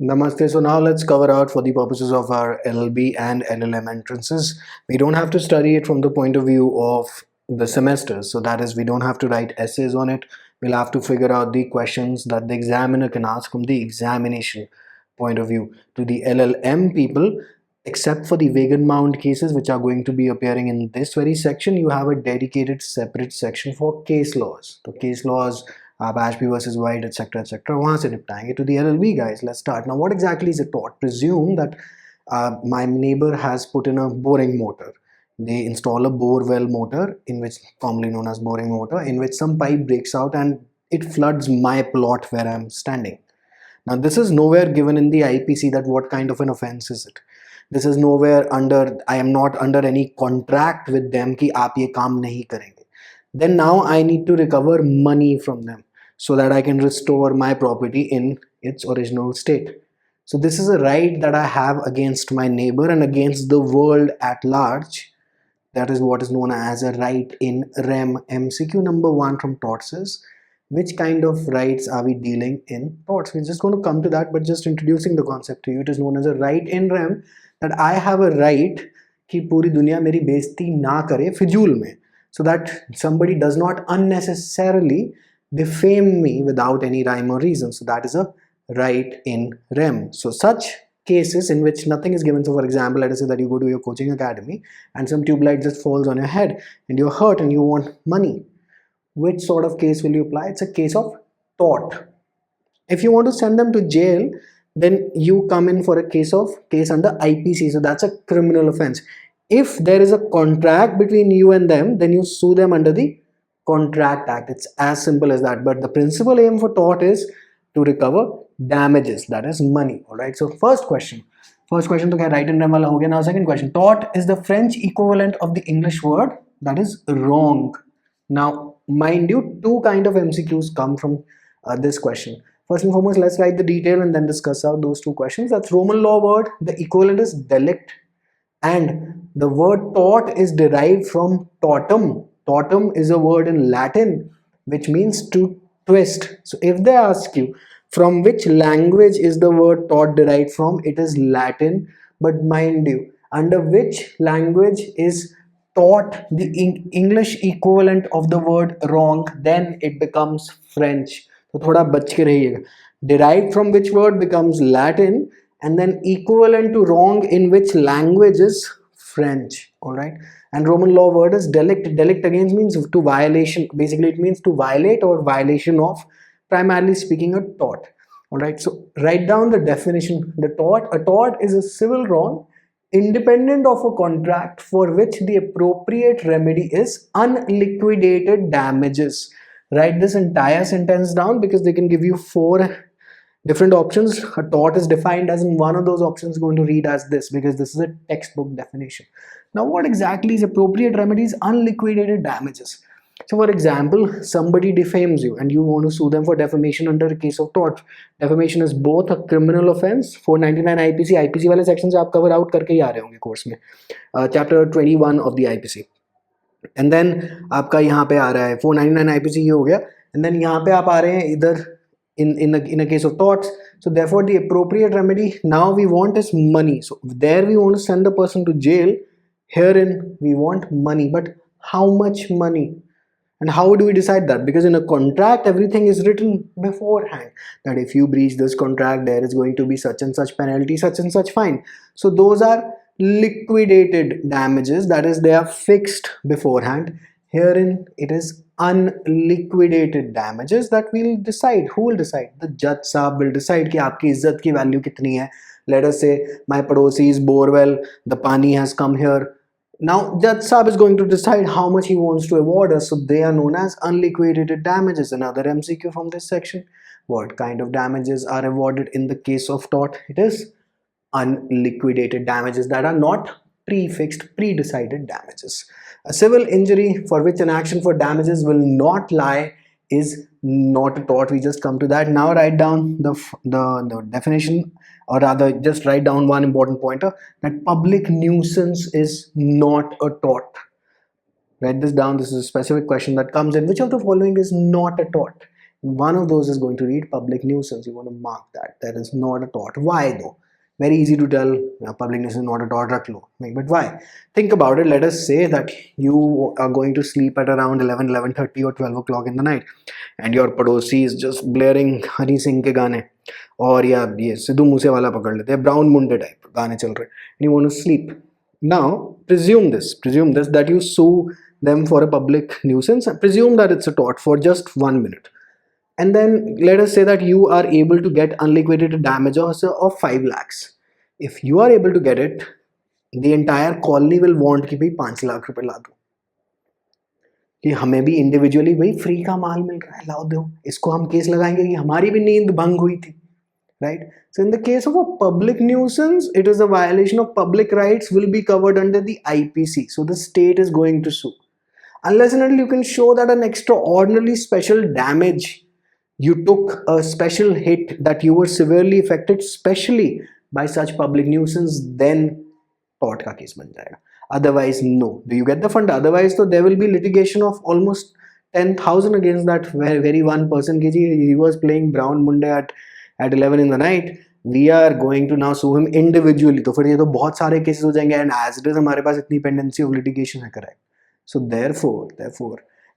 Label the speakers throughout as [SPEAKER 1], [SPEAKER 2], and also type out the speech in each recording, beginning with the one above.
[SPEAKER 1] Namaste. So now let's cover out for the purposes of our LLB and LLM entrances. We don't have to study it from the point of view of the semesters. So that is, we don't have to write essays on it. We'll have to figure out the questions that the examiner can ask from the examination point of view. To the LLM people, except for the Wagon Mound cases which are going to be appearing in this very section, you have a dedicated separate section for case laws. So case laws, आप Ashby versus White, etc. वहाँ से निपटाएंगे. To the LLB guys, let's start. Now what exactly is a tort? Presume that my neighbor has put in a boring motor. They install a bore well motor, in which commonly known as boring motor, in which some pipe breaks out and it floods my plot where I'm standing. Now this is nowhere given in the IPC that what kind of an offense is it. This is nowhere under, I am not under any contract with them कि आप ये काम नहीं करेंगे. Then now I need to recover money from them so that I can restore my property in its original state. So this is a right that I have against my neighbor and against the world at large. That is what is known as a right in rem. MCQ number 1 from torts is, which kind of rights are we dealing in torts? We're just going to come to that, but just introducing the concept to you. It is known as a right in rem, that I have a right कि पूरी दुनिया मेरी बेइज्जती ना करे फिजूल में, so that somebody does not unnecessarily defame me without any rhyme or reason. So that is a right in rem. So such cases in which nothing is given. So for example, let us say that you go to your coaching academy and some tube light just falls on your head and you're hurt and you want money. Which sort of case will you apply? It's a case of tort. If you want to send them to jail, then you come in for a case under IPC. So that's a criminal offense. If there is a contract between you and them, then you sue them under the Contract Act. It's as simple as that. But the principal aim for tort is to recover damages, that is money. All right. So first question to get right in rem wala ho gaya. Now second question, tort is the French equivalent of the English word that is wrong. Now mind you, two kind of MCQs come from this question. First and foremost, let's write the detail and then discuss out those two questions. That's Roman law word, the equivalent is delict, and the word tort is derived from tortum. Tortum is a word in Latin which means to twist. So if they ask you from which language is the word tort derived from, it is Latin. But mind you, under which language is tort the English equivalent of the word wrong, then it becomes French. So thoda bach ke rahiega. Derived from which word becomes Latin, and then equivalent to wrong in which language is French. All right. And Roman law word is delict. Delict again means to violation. Basically it means to violate or violation of, primarily speaking, a tort. All right. So write down the definition. A tort is a civil wrong independent of a contract for which the appropriate remedy is unliquidated damages. Write this entire sentence down because they can give you 4 different options. A tort is defined as in one of those options going to read as this, because this is a textbook definition. Now what exactly is appropriate remedies? Unliquidated damages. So for example, somebody defames you and you want to sue them for defamation under a case of tort. Defamation is both a criminal offense, 499 IPC वाले section से आप cover out करके ही आ रहे होंगे course में, chapter 21 of the IPC. And then आपका यहाँ पे आ रहा है 499 IPC ये हो गया, and then यहाँ पे आप आ रहे हैं इधर in a case of torts. So therefore the appropriate remedy now we want is money. So there we want to send the person to jail, herein we want money. But how much money? And how do we decide that? Because in a contract everything is written beforehand, that if you breach this contract there is going to be such and such penalty, such and such fine. So those are liquidated damages, that is they are fixed beforehand. Herein it is unliquidated damages that we'll decide. Who will decide? The judge साहब will decide कि आपकी इज्जत की value कितनी है. Let us say my padosi's borewell, the pani has come here. Now judge साहब is going to decide how much he wants to award us. So they are known as unliquidated damages. Another MCQ from this section. What kind of damages are awarded in the case of tort? It is unliquidated damages, that are not prefixed, pre-decided damages. A civil injury for which an action for damages will not lie is not a tort. We just come to that. Now write down the definition, or rather just write down one important pointer, that public nuisance is not a tort. Write this down. This is a specific question that comes in. Which of the following is not a tort? One of those is going to read public nuisance. You want to mark that. That is not a tort. Why though? Very easy to tell. Public nuisance is not a tort. Rakh lo. But why? Think about it. Let us say that you are going to sleep at around 11, 11:30 or 12 o'clock in the night, and your padosi is just blaring Hari Singh के गाने, और या ये सिद्धू मूसे वाला पकड़ लेते हैं, brown मुंडे type गाने चल रहे, and you want to sleep. Now presume this that you sue them for a public nuisance. Presume that it's a tort for just 1 minute, and then let us say that you are able to get unliquidated damages of 5 lakhs. If you are able to get it, the entire colony will want कि भाई 5 लाख रुपए ला दो, कि हमें भी individually भाई free का माल मिल रहा है, लाओ दो, इसको हम केस लगाएंगे कि हमारी भी नींद भंग हुई थी, right? So in the case of a public nuisance, it is a violation of public rights, will be covered under the IPC. So the state is going to sue. Unless and until you can show that an extraordinarily special damage, you took a special hit, that you were severely affected, especially by such public nuisance, then tort का case बन जाएगा. Otherwise, no. Do you get the fund? Otherwise, so there will be litigation of almost 10,000 against that very one person. He was playing Brown Munde at 11 in the night. We are going to now sue him individually. तो फिर ये तो बहुत सारे cases हो जाएंगे, and as it is हमारे पास इतनी pendency of litigation है, correct? So therefore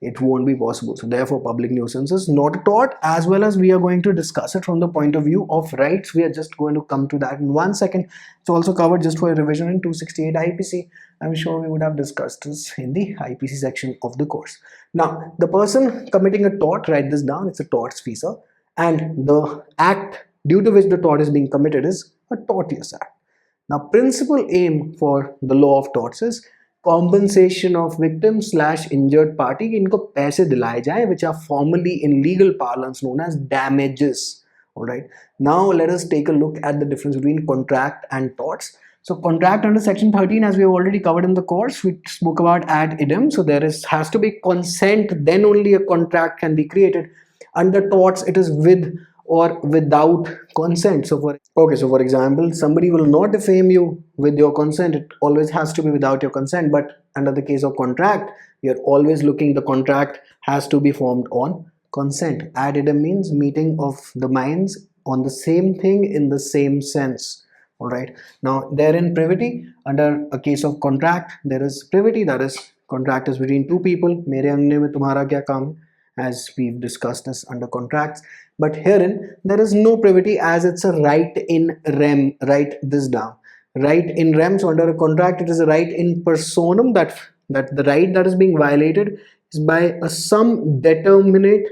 [SPEAKER 1] it won't be possible. So therefore public nuisance is not a tort, as well as we are going to discuss it from the point of view of rights. We are just going to come to that in 1 second. It's also covered just for a revision in 268 IPC. I'm sure we would have discussed this in the IPC section of the course. Now the person committing a tort, write this down, it's a tortfeasor, and the act due to which the tort is being committed is a tortious act. Now principal aim for the law of torts is compensation of victim / injured party, कि इनको पैसे दिलाए जाए, which are formally in legal parlance known as damages. Alright, now let us take a look at the difference between contract and torts. So contract under section 13, as we have already covered in the course, we spoke about ad idem. So there has to be consent, then only a contract can be created. Under torts, it is with or without consent. So for example, somebody will not defame you with your consent. It always has to be without your consent. But under the case of contract, you're always looking, the contract has to be formed on consent. Ad idem means meeting of the minds on the same thing in the same sense. All right, now therein privity. Under a case of contract, there is privity, that is contract is between two people. मेरे अंगने में तुम्हारा क्या काम, as we've discussed this under contracts. But herein there is no privity, as it's a right in rem. Write this down, right in rem. So under a contract, it is a right in personam, that the right that is being violated is by some determinate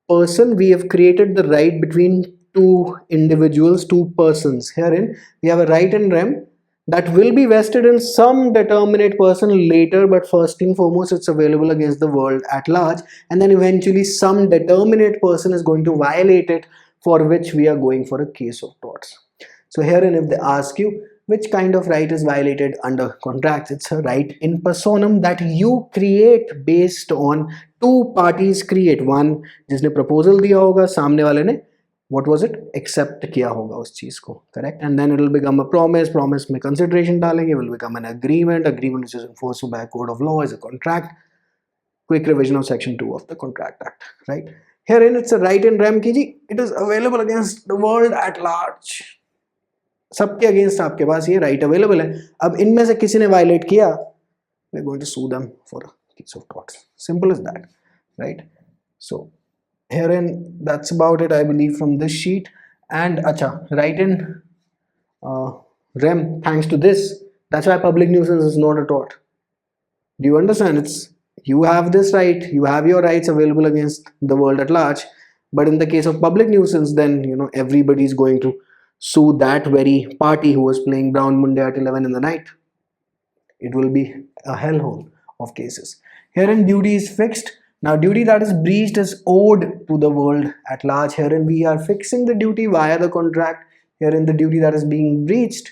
[SPEAKER 1] person. We have created the right between two individuals, two persons. Herein we have a right in rem that will be vested in some determinate person later, but first and foremost it's available against the world at large, and then eventually some determinate person is going to violate it, for which we are going for a case of torts. So herein, if they ask you which kind of right is violated under contracts, it's a right in personam that you create based on two parties create. One जिसने proposal दिया होगा, सामने वाले ने what was it, accept किया होगा उस चीज को, correct? And then it will become a promise में consideration डालेंगे, will become an agreement which is enforceable by a code of law, is a contract. Quick revision of section 2 of the Contract Act, right? Herein it's a right in rem की जी, it is available against the world at large. सबके against आपके पास ये right available है. अब इनमें से किसी ने violate किया, we're going to sue them for a case of torts. Simple as that, right? So herein, that's about it, I believe, from this sheet. And acha, right in rem, thanks to this, that's why public nuisance is not a tort. Do you understand? It's, you have this right, you have your rights available against the world at large, but in the case of public nuisance, then everybody is going to sue that very party who was playing Brown Munde at 11 in the night. It will be a hellhole of cases. Herein duty is fixed. Now duty that is breached is owed to the world at large. Herein we are fixing the duty via the contract. Herein the duty that is being breached,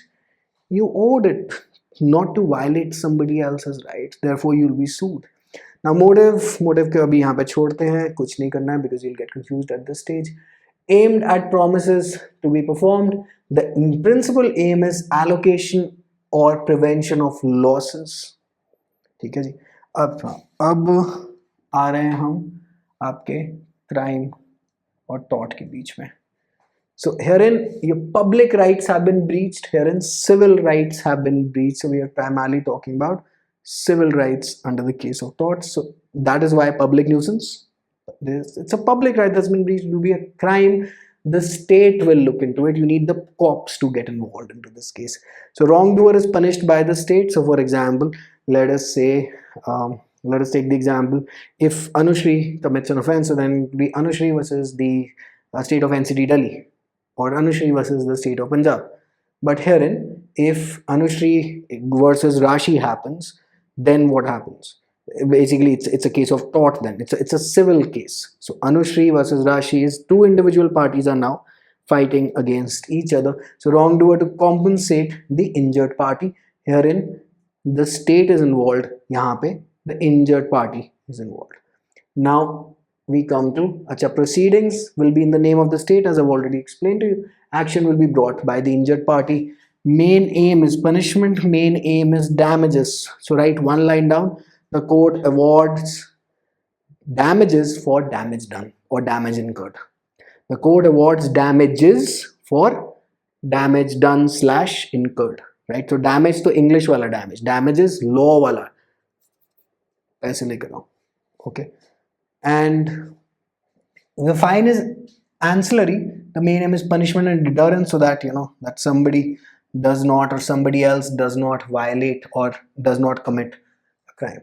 [SPEAKER 1] you owed it not to violate somebody else's rights. Therefore you will be sued. Now motive को अभी यहाँ पे छोड़ते हैं, कुछ नहीं करना है, because you'll get confused at this stage. Aimed at promises to be performed. The principal aim is allocation or prevention of losses. ठीक है जी. अब आ रहे हैं हम आपके क्राइम और tort के बीच में. So herein your public rights have been breached, herein civil rights have been breached. So we are primarily talking about civil rights under the case of torts. So that is why public nuisance, it's a public right that's been breached. It will be a crime. The state will look into it. You need the cops to get involved into this case. So wrongdoer is punished by the state. So for example, let us say, let us take the example, if Anushri commits an offense, so then it will be Anushri versus the state of NCT Delhi, or Anushri versus the state of Punjab. But herein, if Anushri versus Rashi happens, then what happens? Basically, it's a case of tort. Then it's a civil case. So Anushri versus Rashi is two individual parties are now fighting against each other. So wrongdoer to compensate the injured party. Herein, the state is involved. यहाँ पे the injured party is involved. Now we come to proceedings will be in the name of the state, as I've already explained to you. Action will be brought by the injured party. Main aim is punishment, main aim is damages. So write one line down. The court awards damages for damage done or damage incurred. The court awards damages for damage done / incurred. Right? So damage to English wala damage. Damages law wala. पैसे लेकर आओ. Okay. And the fine is ancillary. The main aim is punishment and deterrence, so that that somebody does not, or somebody else does not violate or does not commit a crime.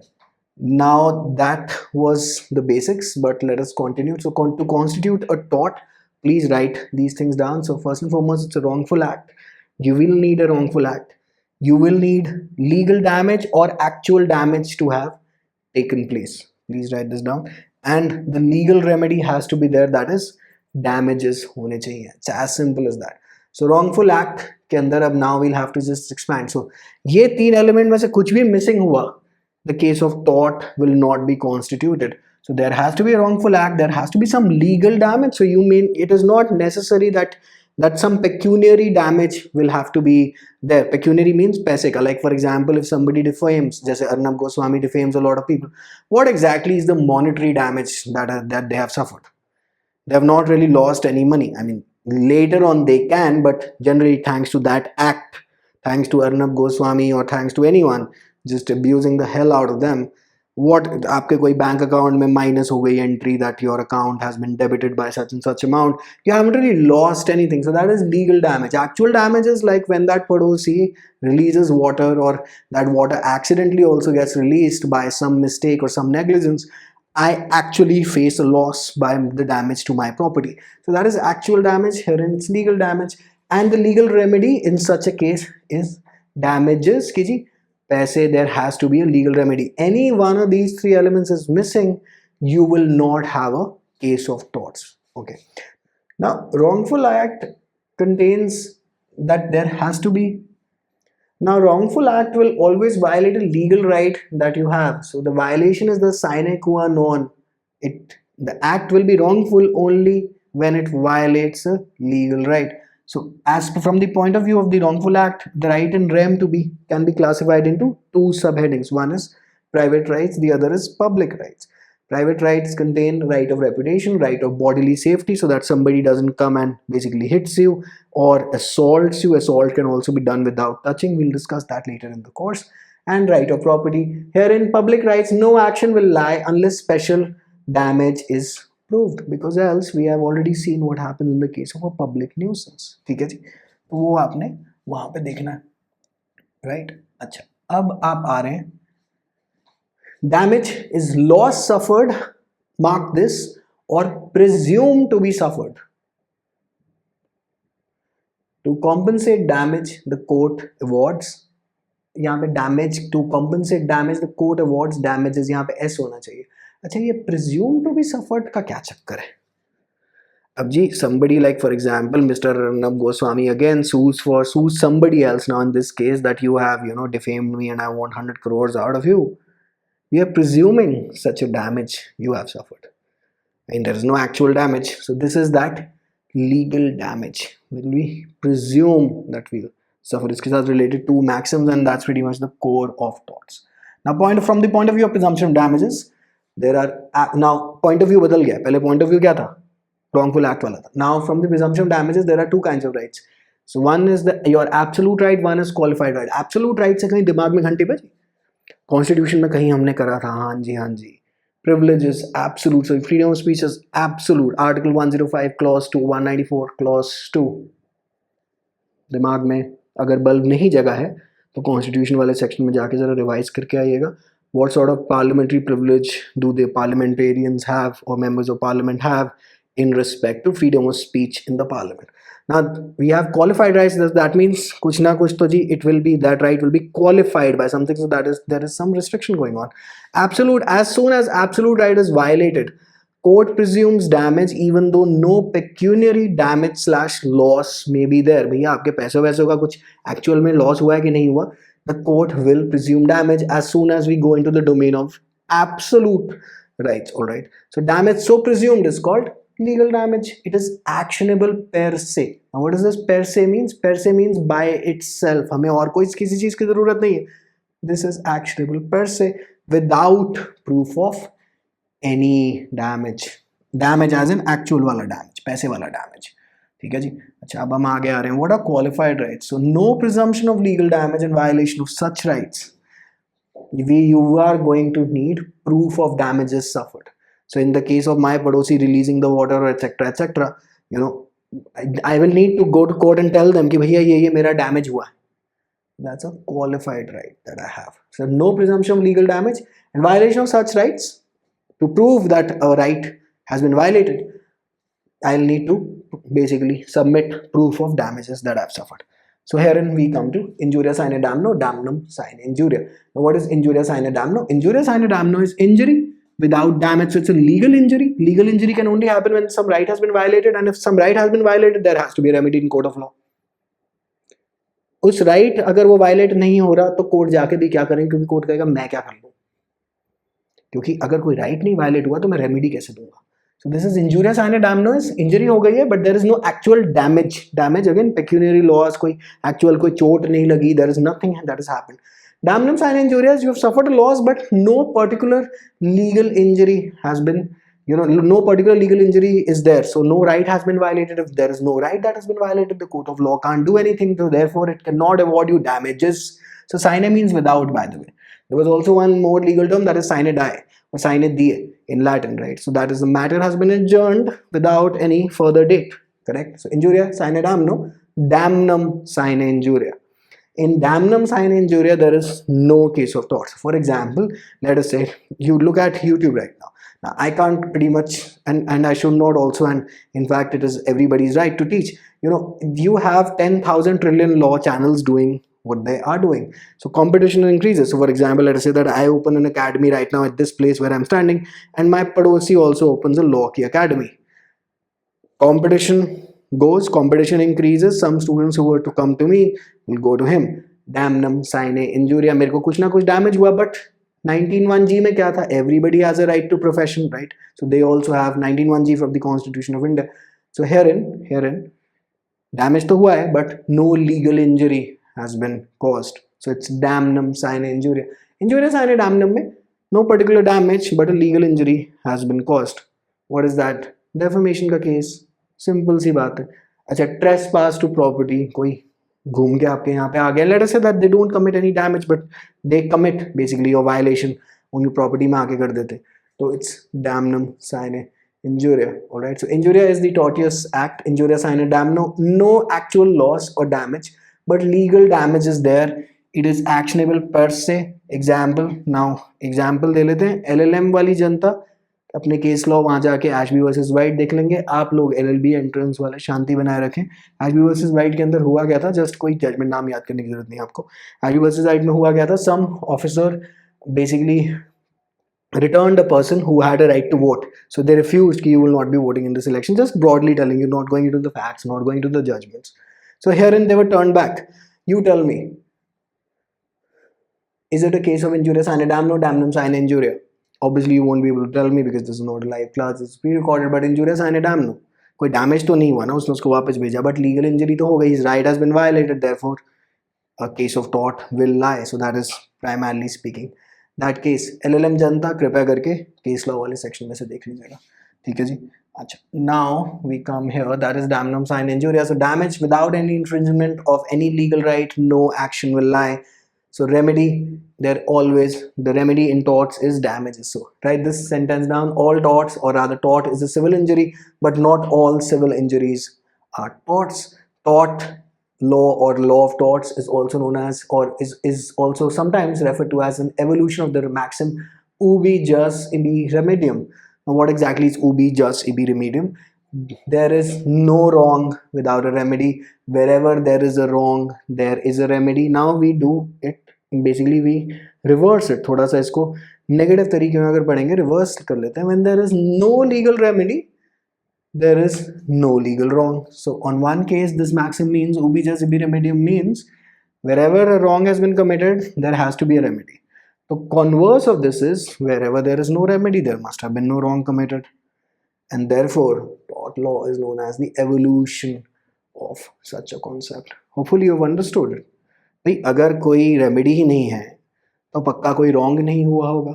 [SPEAKER 1] Now that was the basics, but let us continue. So to constitute a tort, please write these things down. So first and foremost, it's a wrongful act. You will need a wrongful act. You will need legal damage or actual damage to have taken place. Please write this down. And the legal remedy has to be there, that is damages होने चाहिए. It's as simple as that. So wrongful act के अंदर अब now we'll have to just expand. So ये तीन element में से कुछ भी missing हुआ, the case of tort will not be constituted. So there has to be a wrongful act, there has to be some legal damage. So you mean it is not necessary that some pecuniary damage will have to be there. Pecuniary means paise ka. Like for example, if somebody defames, जैसे Arnab Goswami defames a lot of people, what exactly is the monetary damage that they have suffered? They have not really lost any money. I mean, later on they can, but generally thanks to that act, thanks to Arnab Goswami or thanks to anyone just abusing the hell out of them, what आपके कोई bank account में minus हो गई entry that your account has been debited by such and such amount, you haven't really lost anything. So that is legal damage. Actual damage is like when that padosi releases water, or that water accidentally also gets released by some mistake or some negligence. I actually face a loss by the damage to my property. So that is actual damage. Here it's legal damage, and the legal remedy in such a case is damages ki ji, paise. There has to be a legal remedy. Any one of these three elements is missing, you will not have a case of torts. Okay. Now wrongful act contains that there has to be. Now wrongful act will always violate a legal right that you have. So the violation is the sine qua non. The act will be wrongful only when it violates a legal right. So as from the point of view of the wrongful act, the right in rem can be classified into two subheadings. One is private rights, the other is public rights. Private rights contain right of reputation, right of bodily safety, so that somebody doesn't come and basically hits you or assaults you. Assault can also be done without touching. We'll discuss that later in the course. And right of property. Here in public rights, no action will lie unless special damage is proved, because else we have already seen what happens in the case of a public nuisance. ठीक है जी, तो वो आपने वहां पे देखना है, right? अच्छा, अब आप आ रहे हैं, damage is loss suffered, mark this, or presumed to be suffered. To compensate damage, the court awards, यहाँ पे damage, to compensate damage, the court awards damages, यहाँ पे S होना चाहिए. अच्छा, ये presumed to be suffered का क्या चक्कर है? अब जी, somebody like for example Mr. Arnab Goswami again sues somebody else. Now in this case that you have defamed me and I want 100 crores out of you. We are presuming such a damage you have suffered, and there is no actual damage. So this is that legal damage. Will we presume that we'll suffer? Iske saath related to maxims, and that's pretty much the core of torts. Now from the point of view of presumption of damages, there are now point of view बदल गया. पहले point of view क्या था? wrongful act वाला था. Now from the presumption of damages there are two kinds of rights. So one is your absolute right, one is qualified right. Absolute right से कहीं दिमाग में घंटी बजी? Constitution में कहीं हमने करा था, हाँ जी हाँ जी. Privilege is absolute, so freedom of speech is absolute. Article 105 clause 2, 194 clause 2. दिमाग में अगर बल्ब नहीं जगा है तो कॉन्स्टिट्यूशन वाले सेक्शन में जाके जरा रिवाइज करके आइएगा. What sort of parliamentary privilege do the parliamentarians have or members of parliament have in respect to freedom of speech in the parliament? Now we have qualified rights. That means kuch na kuch to ji, it will be, that right will be qualified by something. So that is, there is some restriction going on. Absolute, as soon as absolute right is violated, court presumes damage even though no pecuniary damage slash loss may be there. भैया आपके पैसों वैसों का कुछ actual में loss हुआ है कि नहीं हुआ, the court will presume damage as soon as we go into the domain of absolute rights. All right, so damage so presumed is called legal damage. It is actionable per se. Now what does this per se means? Per se means by itself, हमें और कोई किसी चीज की जरूरत नहीं है. This is actionable per se without proof of any damage. Damage as in actual वाला damage, पैसे वाला damage. ठीक है जी. अच्छा, अब हम आगे आ रहे हैं. What are qualified rights? So no presumption of legal damage and violation of such rights. You are going to need proof of damages suffered. So in the case of my padosi releasing the water, etc., you know, I will need to go to court and tell them कि भैया ये मेरा damage हुआ है. That's a qualified right that I have. So no presumption of legal damage and violation of such rights. To prove that a right has been violated, I'll need to basically submit proof of damages that I've suffered. So herein we come to injuria sine damno, damnum sine injuria. Now what is injuria sine damno? Injuria sine damno is injury without damage. So it's a legal injury. Legal injury can only happen when some right has been violated, and if some right has been violated, there has to be a remedy in court of law. उस right अगर वो violet नहीं हो रहा तो court जाके भी क्या करेंगे, क्योंकि कोर्ट कहेगा मैं क्या कर लूँ, क्योंकि अगर कोई राइट नहीं वायलेट हुआ तो मैं रेमेडी कैसे दूंगा. So this is injuria sine damno. Injury हो गई है but there is no actual damage. Damage again pecuniary loss, कोई एक्चुअल कोई चोट नहीं लगी, there is nothing that has happened. Damnum sine injuria is you have suffered a loss but no particular legal injury has been, no particular legal injury is there, so no right has been violated. If there is no right that has been violated, the court of law can't do anything, so therefore it cannot award you damages. So sine means without, by the way. There was also one more legal term, that is sine die or sine die in Latin, right? So that is the matter has been adjourned without any further date, correct? So injuria sine damno, damnum sine injuria. In damnum sine injuria, there is no case of tort. For example, let us say you look at YouTube right now. Now, I can't pretty much, and I should not also, and in fact, it is everybody's right to teach. You have 10,000 trillion law channels doing what they are doing. So competition increases. So for example, let us say that I open an academy right now at this place where I'm standing, and my padosi also opens a law ki academy. Competition goes, competition increases, some students who were to come to me will go to him. Damnum sine injuria. मेरे को कुछ ना कुछ damage हुआ, but 19(1)(g में क्या था? Everybody has a right to profession, right? So they also have 19(1)(g from the Constitution of India. So herein damage तो हुआ है but no legal injury has been caused. So it's damnum sine injuria. Injuria sine damnum में no particular damage but a legal injury has been caused. What is that? Defamation का case. Simple सी बात है. अच्छा, trespass to property, कोई घूम के आपके यहाँ पे आ गया, let us say that they don't commit any damage but they commit basically a violation, उनकी property में आके कर देते, तो it's damnum sine injuria. Alright, so injuria is the tortious act. Injuria sine damno, no actual loss or damage but legal damage is there. It is actionable per se. Example, now example दे लेते हैं. LLM वाली जनता अपने case law वहाँ जाके Ashby versus white देख लेंगे. आप लोग एलएलबी एंट्रेंस वाले शांति बनाए रखें. एशबी वर्सेस वाइट के अंदर हुआ क्या था, जस्ट कोई जजमेंट नाम याद करने की जरूरत नहीं आपको. एशबी वर्सेस वाइट में हुआ क्या था, some officer basically returned a person who had a right to vote, so they refused कि you will not be voting in this election, just broadly telling you, not going into the facts, not going into the judgments. So herein they were turned back. You tell me, is it a case of injuria sine damno, damnum sine injuria? Obviously you won't be able to tell me because this is not a live class, it's pre-recorded. But injuria sine damno, कोई damage तो नहीं हुआ ना, उसने उसको वापस भेजा, but legal injury तो हो गई. His right has been violated, therefore a case of tort will lie. So that is primarily speaking that case. LLM जनता कृपया करके केस लॉ वाले सेक्शन में से देख लीजिएगा, ठीक है जी. Acha. Now we come here, that is damnum sine injuria. So damage without any infringement of any legal right, no action will lie. So remedy, there always, the remedy in torts is damages. So write this sentence down: all torts, or rather tort is a civil injury, but not all civil injuries are torts. Tort law or law of torts is also known as, or is also sometimes referred to as, an evolution of the maxim ubi jus ibi remedium. Now, what exactly is ubi jus ibi remedium? There is no wrong without a remedy. Wherever there is a wrong, there is a remedy. Now we do it, basically we reverse it. थोड़ा सा इसको negative तरीके में अगर पढ़ेंगे, reverse कर लेते हैं. When there is no legal remedy, there is no legal wrong. So on one case, this maxim means ubi jus ibi remedium means wherever a wrong has been committed, there has to be a remedy. The converse of this is wherever there is no remedy, there must have been no wrong committed. And therefore, tort law is known as the evolution of such a concept. Hopefully you have understood it. भाई अगर कोई remedy ही नहीं है तो पक्का कोई wrong नहीं हुआ होगा,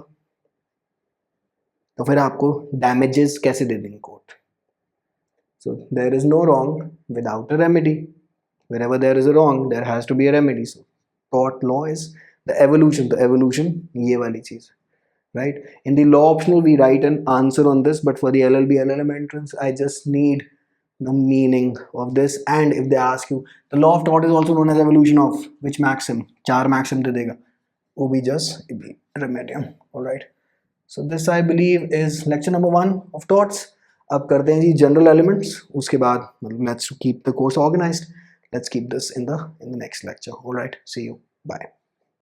[SPEAKER 1] तो फिर आपको डैमेजेस कैसे दे देंगे court? So there is no wrong without a remedy. Wherever there is a wrong, there has to be a remedy. So tort law is the evolution. The evolution, ये वाली चीज, right? In the law optional, we write an answer on this, but for the LLB LLM entrance, I just need the meaning of this. And if they ask you, the law of tort is also known as evolution of which maxim? चार maxim दे देगा. Ubi jus ibi remedium. All right. So this I believe is lecture number 1 of torts. अब करते हैं जी general elements. उसके बाद let's keep the course organized. Let's keep this in the next lecture. All right. See you. Bye.